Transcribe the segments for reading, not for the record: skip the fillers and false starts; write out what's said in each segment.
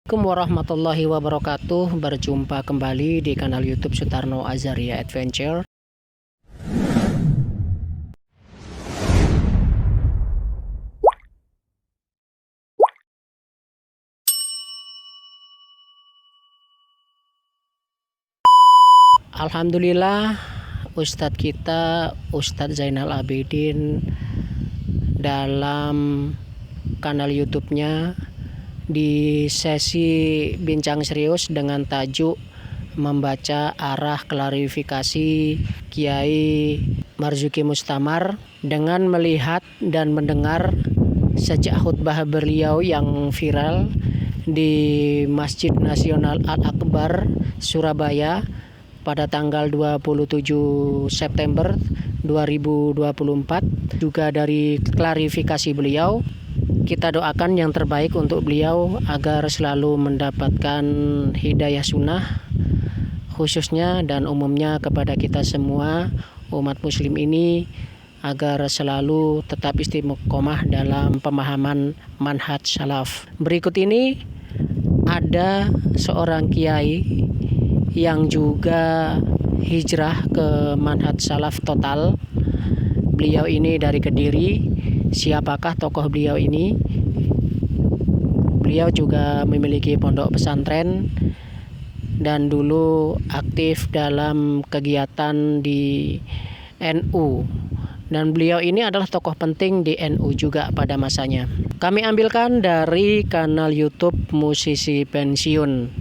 Assalamualaikum warahmatullahi wabarakatuh. Berjumpa kembali di kanal YouTube Sutarno Azaria Adventure. Alhamdulillah, Ustadz kita Ustadz Zainal Abidin dalam kanal YouTube-nya di sesi bincang serius dengan tajuk membaca arah klarifikasi Kiai Marzuki Mustamar dengan melihat dan mendengar sejak khutbah beliau yang viral di Masjid Nasional Al-Akbar Surabaya pada tanggal 27 September 2024. Juga dari klarifikasi beliau, kita doakan yang terbaik untuk beliau agar selalu mendapatkan hidayah sunnah, khususnya dan umumnya kepada kita semua umat muslim ini, agar selalu tetap istiqomah dalam pemahaman manhaj salaf. Berikut ini ada seorang kiai yang juga hijrah ke manhaj salaf total. Beliau ini dari Kediri. Siapakah tokoh beliau ini? Beliau juga memiliki pondok pesantren dan dulu aktif dalam kegiatan di NU. Dan beliau ini adalah tokoh penting di NU juga pada masanya. Kami ambilkan dari kanal YouTube Musisi Pensiun.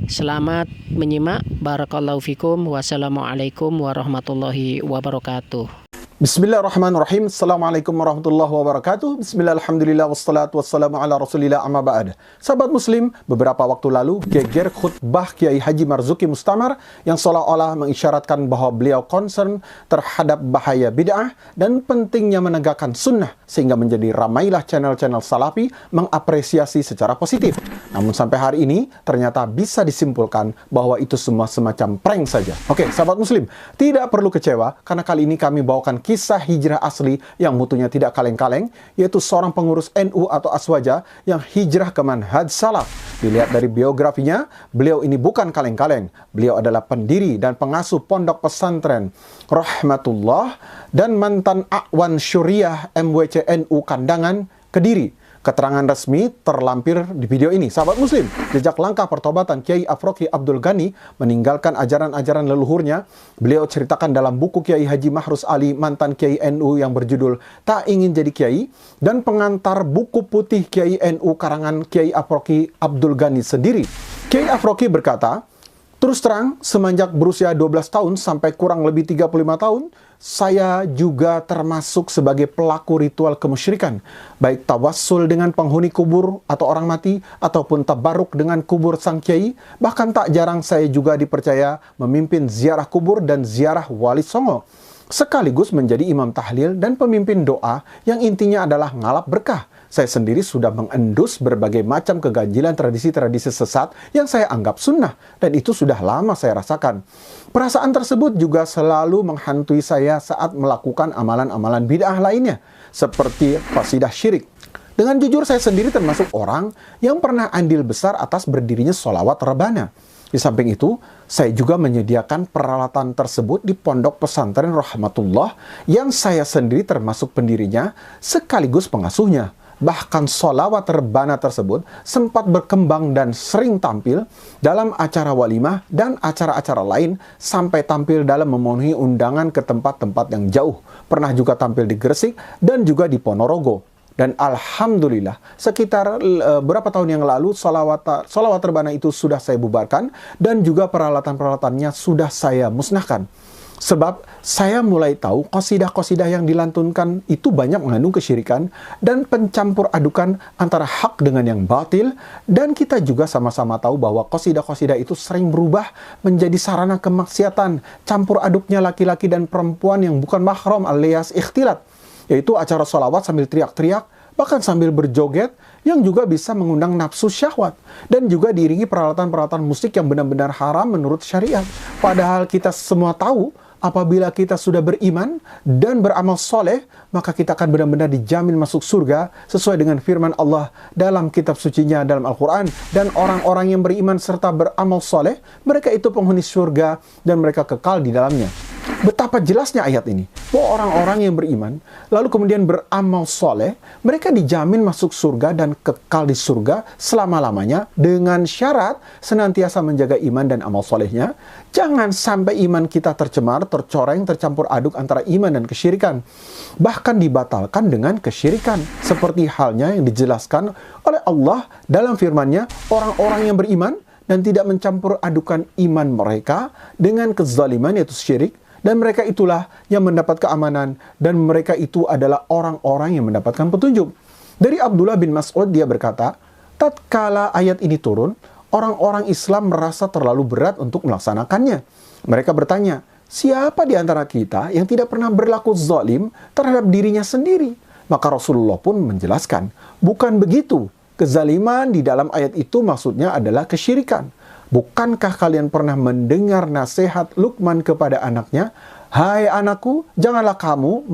Selamat menyimak. Barakallahu fikum. Wassalamualaikum warahmatullahi wabarakatuh. Bismillahirrahmanirrahim. Assalamualaikum warahmatullahi wabarakatuh. Bismillah, alhamdulillah, wassalatu wassalamu ala rasulillah, amma ba'd. Sahabat muslim, beberapa waktu lalu geger khutbah Kiai Haji Marzuki Mustamar yang seolah-olah mengisyaratkan bahwa beliau concern terhadap bahaya bid'ah dan pentingnya menegakkan sunnah, sehingga menjadi ramailah channel-channel salafi mengapresiasi secara positif. Namun sampai hari ini ternyata bisa disimpulkan bahwa itu semua semacam prank saja. Oke, sahabat muslim, tidak perlu kecewa karena kali ini kami bawakan kisah hijrah asli yang mutunya tidak kaleng-kaleng, yaitu seorang pengurus NU atau Aswaja yang hijrah ke manhaj salaf. Dilihat dari biografinya, beliau ini bukan kaleng-kaleng. Beliau adalah pendiri dan pengasuh pondok pesantren Rahmatullah dan mantan Akwan Syuriah MWC NU Kandangan, Kediri. Keterangan resmi terlampir di video ini. Sahabat muslim, jejak langkah pertobatan Kiai Afroki Abdul Ghani meninggalkan ajaran-ajaran leluhurnya, beliau ceritakan dalam buku Kiai Haji Mahrus Ali, mantan Kiai NU, yang berjudul Tak Ingin Jadi Kiai, dan pengantar buku putih Kiai NU karangan Kiai Afroki Abdul Ghani sendiri. Kiai Afroki berkata, terus terang, semenjak berusia 12 tahun sampai kurang lebih 35 tahun, saya juga termasuk sebagai pelaku ritual kemusyrikan, baik tawassul dengan penghuni kubur atau orang mati, ataupun tabaruk dengan kubur sang kiai. Bahkan tak jarang saya juga dipercaya memimpin ziarah kubur dan ziarah wali songo, sekaligus menjadi imam tahlil dan pemimpin doa yang intinya adalah ngalap berkah. Saya sendiri sudah mengendus berbagai macam keganjilan tradisi-tradisi sesat yang saya anggap sunnah, dan itu sudah lama saya rasakan. Perasaan tersebut juga selalu menghantui saya saat melakukan amalan-amalan bid'ah lainnya, seperti qasidah syirik. Dengan jujur, saya sendiri termasuk orang yang pernah andil besar atas berdirinya sholawat rebana. Di samping itu, saya juga menyediakan peralatan tersebut di pondok pesantren Rahmatullah yang saya sendiri termasuk pendirinya sekaligus pengasuhnya. Bahkan sholawat rebana tersebut sempat berkembang dan sering tampil dalam acara walimah dan acara-acara lain, sampai tampil dalam memenuhi undangan ke tempat-tempat yang jauh. Pernah juga tampil di Gresik dan juga di Ponorogo. Dan alhamdulillah, sekitar berapa tahun yang lalu sholawat rebana itu sudah saya bubarkan dan juga peralatan-peralatannya sudah saya musnahkan. Sebab saya mulai tahu qasidah-qasidah yang dilantunkan itu banyak mengandung kesyirikan dan pencampur adukan antara hak dengan yang batil. Dan kita juga sama-sama tahu bahwa qasidah-qasidah itu sering berubah menjadi sarana kemaksiatan, campur aduknya laki-laki dan perempuan yang bukan mahram alias ikhtilat, yaitu acara sholawat sambil teriak-teriak, bahkan sambil berjoget, yang juga bisa mengundang nafsu syahwat, dan juga diiringi peralatan-peralatan musik yang benar-benar haram menurut syariat. Padahal kita semua tahu apabila kita sudah beriman dan beramal soleh, maka kita akan benar-benar dijamin masuk surga sesuai dengan firman Allah dalam kitab sucinya dalam Al-Quran. Dan orang-orang yang beriman serta beramal soleh, mereka itu penghuni surga dan mereka kekal di dalamnya. Betapa jelasnya ayat ini, bahwa orang-orang yang beriman, lalu kemudian beramal soleh, mereka dijamin masuk surga dan kekal di surga selama-lamanya dengan syarat senantiasa menjaga iman dan amal solehnya. Jangan sampai iman kita tercemar, tercoreng, tercampur aduk antara iman dan kesyirikan. Bahkan dibatalkan dengan kesyirikan. Seperti halnya yang dijelaskan oleh Allah dalam firman-Nya, orang-orang yang beriman dan tidak mencampur adukan iman mereka dengan kezaliman yaitu syirik. Dan mereka itulah yang mendapat keamanan, dan mereka itu adalah orang-orang yang mendapatkan petunjuk. Dari Abdullah bin Mas'ud, dia berkata, tatkala ayat ini turun, orang-orang Islam merasa terlalu berat untuk melaksanakannya. Mereka bertanya, siapa di antara kita yang tidak pernah berlaku zalim terhadap dirinya sendiri? Maka Rasulullah pun menjelaskan, bukan begitu. Kezaliman di dalam ayat itu maksudnya adalah kesyirikan. Bukankah kalian pernah mendengar nasihat Luqman kepada anaknya? Hai anakku, janganlah kamu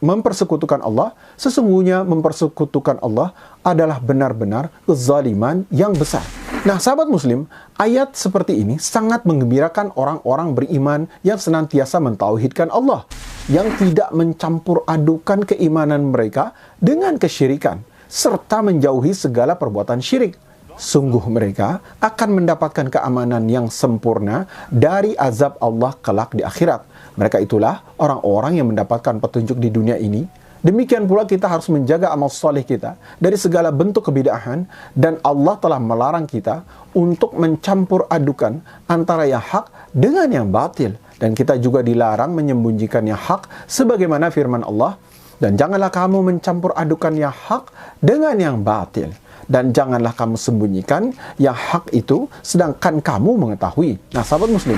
mempersekutukan Allah. Sesungguhnya mempersekutukan Allah adalah benar-benar kezaliman yang besar. Nah, sahabat muslim, ayat seperti ini sangat menggembirakan orang-orang beriman yang senantiasa mentauhidkan Allah, yang tidak mencampur adukan keimanan mereka dengan kesyirikan, serta menjauhi segala perbuatan syirik. Sungguh mereka akan mendapatkan keamanan yang sempurna dari azab Allah kelak di akhirat. Mereka itulah orang-orang yang mendapatkan petunjuk di dunia ini. Demikian pula kita harus menjaga amal soleh kita dari segala bentuk kebidahan, dan Allah telah melarang kita untuk mencampur adukan antara yang hak dengan yang batil. Dan kita juga dilarang menyembunyikan yang hak sebagaimana firman Allah, dan janganlah kamu mencampur adukan yang hak dengan yang batil. Dan janganlah kamu sembunyikan yang hak itu sedangkan kamu mengetahui. Nah, sahabat muslim,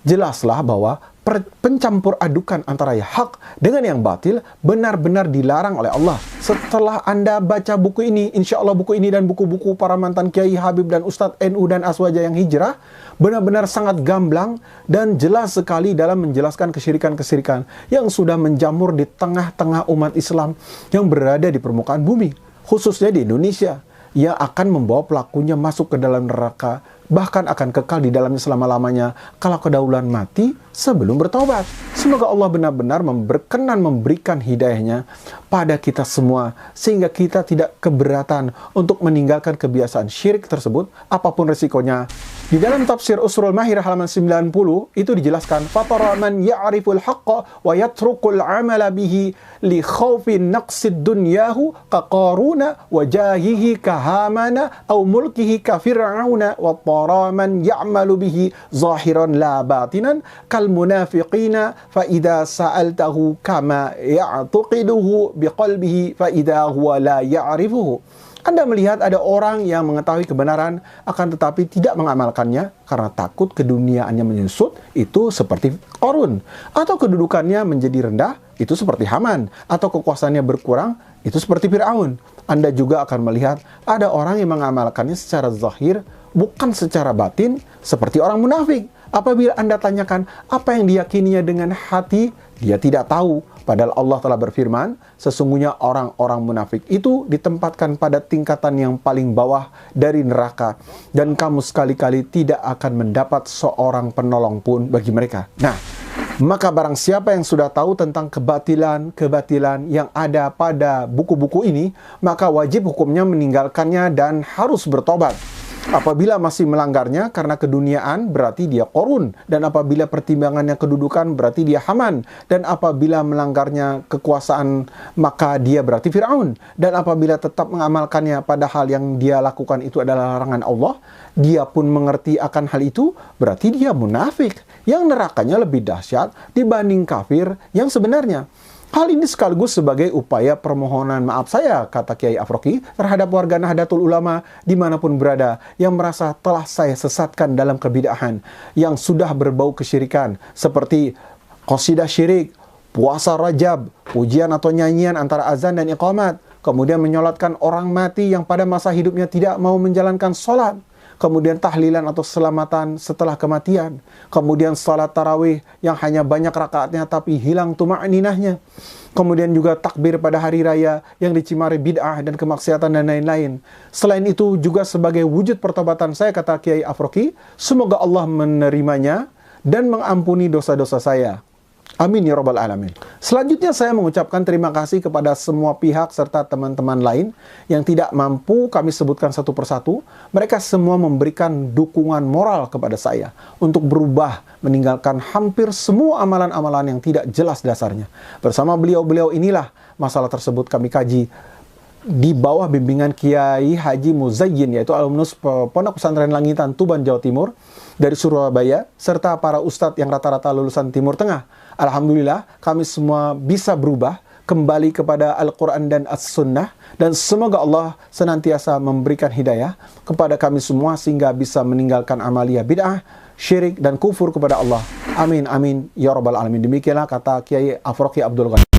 jelaslah bahwa pencampur adukan antara yang hak dengan yang batil benar-benar dilarang oleh Allah. Setelah Anda baca buku ini, insya Allah buku ini dan buku-buku para mantan Kiai Habib dan Ustadz NU dan Aswaja yang hijrah, benar-benar sangat gamblang dan jelas sekali dalam menjelaskan kesyirikan-kesyirikan yang sudah menjamur di tengah-tengah umat Islam yang berada di permukaan bumi, khususnya di Indonesia, yang akan membawa pelakunya masuk ke dalam neraka, bahkan akan kekal di dalamnya selama-lamanya kalau kedahuluan mati sebelum bertobat. Semoga Allah benar-benar berkenan memberikan hidayahnya pada kita semua, sehingga kita tidak keberatan untuk meninggalkan kebiasaan syirik tersebut, apapun resikonya. Di dalam tafsir Usrul Mahir halaman 90 itu dijelaskan, fatara man ya'riful haqqa wa yatrukul amala bihi li khawfin naqsid dunyahu kaqaruna wa jahihi kahamana au mulkihi kafir'auna wa tara man ya'malu bihi zahiran la batinan kal munafiqina fa idza sa'altahu kama ya'taqiduhu biqalbihi fa idza huwa la ya'rifuhu. Anda melihat ada orang yang mengetahui kebenaran akan tetapi tidak mengamalkannya karena takut keduniaannya menyusut, itu seperti Qarun, atau kedudukannya menjadi rendah, itu seperti Haman, atau kekuasaannya berkurang, itu seperti Fir'aun. Anda juga akan melihat ada orang yang mengamalkannya secara zahir, bukan secara batin, seperti orang munafik. Apabila Anda tanyakan apa yang diyakininya dengan hati, dia tidak tahu. Padahal Allah telah berfirman, sesungguhnya orang-orang munafik itu ditempatkan pada tingkatan yang paling bawah dari neraka, dan kamu sekali-kali tidak akan mendapat seorang penolong pun bagi mereka. Nah, maka barang siapa yang sudah tahu tentang kebatilan yang ada pada buku-buku ini, maka wajib hukumnya meninggalkannya dan harus bertobat. Apabila masih melanggarnya karena keduniaan, berarti dia Qarun. Dan apabila pertimbangannya kedudukan, berarti dia Haman. Dan apabila melanggarnya kekuasaan, maka dia berarti Fir'aun. Dan apabila tetap mengamalkannya padahal yang dia lakukan itu adalah larangan Allah, dia pun mengerti akan hal itu, berarti dia munafik, yang nerakanya lebih dahsyat dibanding kafir yang sebenarnya. Hal ini sekaligus sebagai upaya permohonan maaf saya, kata Kiai Afroki, terhadap warga Nahdlatul Ulama dimanapun berada yang merasa telah saya sesatkan dalam kebidahan yang sudah berbau kesyirikan, seperti qasidah syirik, puasa Rajab, pujian atau nyanyian antara azan dan iqamat, kemudian menyolatkan orang mati yang pada masa hidupnya tidak mau menjalankan sholat, kemudian tahlilan atau selamatan setelah kematian, kemudian salat tarawih yang hanya banyak rakaatnya tapi hilang tuma'ninahnya, kemudian juga takbir pada hari raya yang dicemari bid'ah dan kemaksiatan dan lain-lain. Selain itu juga sebagai wujud pertobatan saya, kata Kiai Afroki, semoga Allah menerimanya dan mengampuni dosa-dosa saya. Amin ya rabbal alamin. Selanjutnya saya mengucapkan terima kasih kepada semua pihak serta teman-teman lain yang tidak mampu kami sebutkan satu persatu. Mereka semua memberikan dukungan moral kepada saya untuk berubah, meninggalkan hampir semua amalan-amalan yang tidak jelas dasarnya. Bersama beliau-beliau inilah masalah tersebut kami kaji di bawah bimbingan Kiai Haji Muzayyin, yaitu alumnus Pondok Pesantren Langitan, Tuban, Jawa Timur, dari Surabaya, serta para ustadz yang rata-rata lulusan Timur Tengah. Alhamdulillah, kami semua bisa berubah kembali kepada Al-Quran dan As-Sunnah, dan semoga Allah senantiasa memberikan hidayah kepada kami semua sehingga bisa meninggalkan amalia bid'ah, syirik, dan kufur kepada Allah. Amin, amin, ya rabbal alamin. Demikianlah kata Kiai Afroki Abdul Ghani.